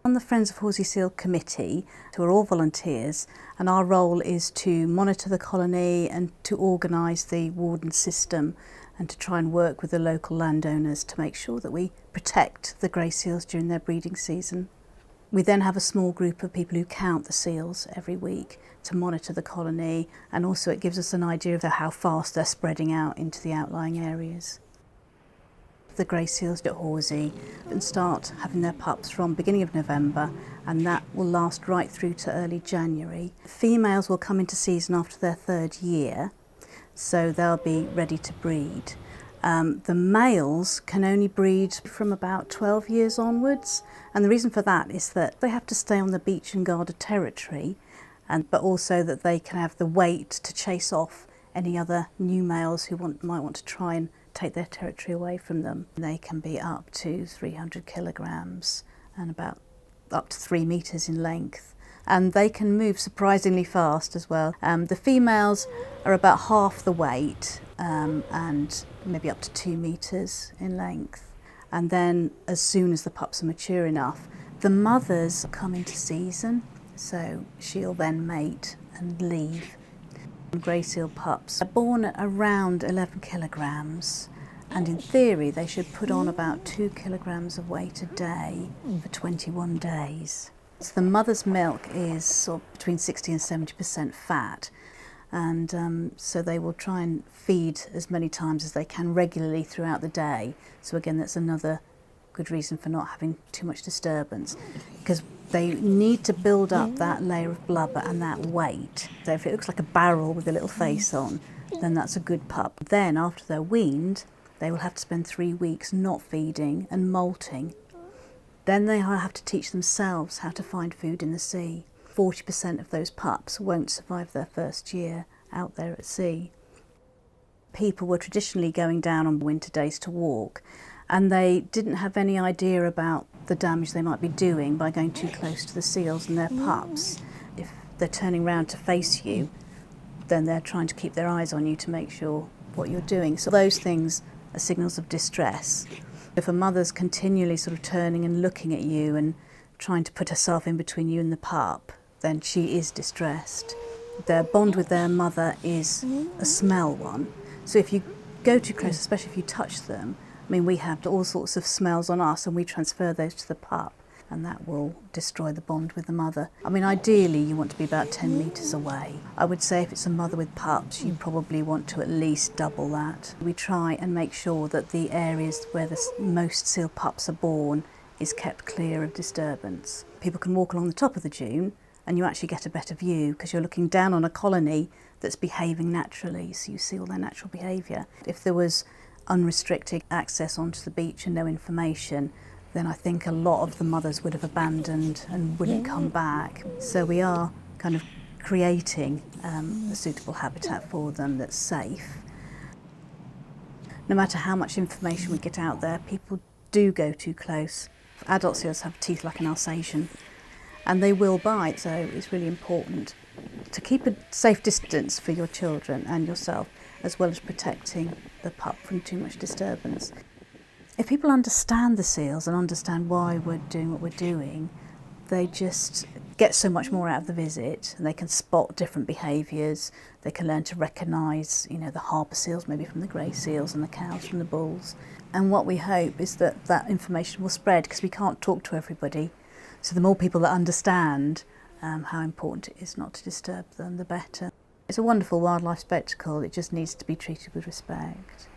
On the Friends of Horsey Seal committee, who are all volunteers, and our role is to monitor the colony and to organise the warden system and to try and work with the local landowners to make sure that we protect the grey seals during their breeding season. We then have a small group of people who count the seals every week to monitor the colony, and also it gives us an idea of how fast they're spreading out into the outlying areas. The grey seals at Horsey and start having their pups from beginning of November, and that will last right through to early January. Females will come into season after their 3rd year, so they'll be ready to breed. The males can only breed from about 12 years onwards, and the reason for that is that they have to stay on the beach and guard a territory, but also that they can have the weight to chase off any other new males who might want to try and take their territory away from them. They can be up to 300 kilograms and about up to 3 meters in length, and they can move surprisingly fast as well. The females are about half the weight and maybe up to 2 meters in length, and then as soon as the pups are mature enough, the mothers come into season, so she'll then mate and leave. Grey seal pups are born at around 11 kilograms, and in theory they should put on about 2 kilograms of weight a day for 21 days. So the mother's milk is sort of between 60 and 70% fat, and so they will try and feed as many times as they can regularly throughout the day. So again, that's another good reason for not having too much disturbance, because they need to build up that layer of blubber and that weight. So if it looks like a barrel with a little face on, then that's a good pup. Then after they're weaned, they will have to spend 3 weeks not feeding and molting. Then they have to teach themselves how to find food in the sea. 40% of those pups won't survive their 1st year out there at sea. People were traditionally going down on winter days to walk, and they didn't have any idea about the damage they might be doing by going too close to the seals and their pups. If they're turning around to face you, then they're trying to keep their eyes on you to make sure what you're doing. So those things are signals of distress. If a mother's continually sort of turning and looking at you and trying to put herself in between you and the pup, then she is distressed. Their bond with their mother is a smell one. So if you go too close, especially if you touch them, I mean, we have all sorts of smells on us and we transfer those to the pup, and that will destroy the bond with the mother. I mean, ideally you want to be about 10 metres away. I would say if it's a mother with pups, you probably want to at least double that. We try and make sure that the areas where the most seal pups are born is kept clear of disturbance. People can walk along the top of the dune and you actually get a better view because you're looking down on a colony that's behaving naturally, so you see all their natural behaviour. If there was unrestricted access onto the beach and no information, then I think a lot of the mothers would have abandoned and wouldn't come back. So we are kind of creating a suitable habitat for them that's safe. No matter how much information we get out there, people do go too close. Adult seals have teeth like an Alsatian, and they will bite, so it's really important to keep a safe distance for your children and yourself, as well as protecting the pup from too much disturbance. If people understand the seals and understand why we're doing what we're doing, they just get so much more out of the visit, and they can spot different behaviours. They can learn to recognise, the harbour seals maybe from the grey seals and the cows from the bulls. And what we hope is that that information will spread, because we can't talk to everybody. So the more people that understand how important it is not to disturb them, the better. It's a wonderful wildlife spectacle. It just needs to be treated with respect.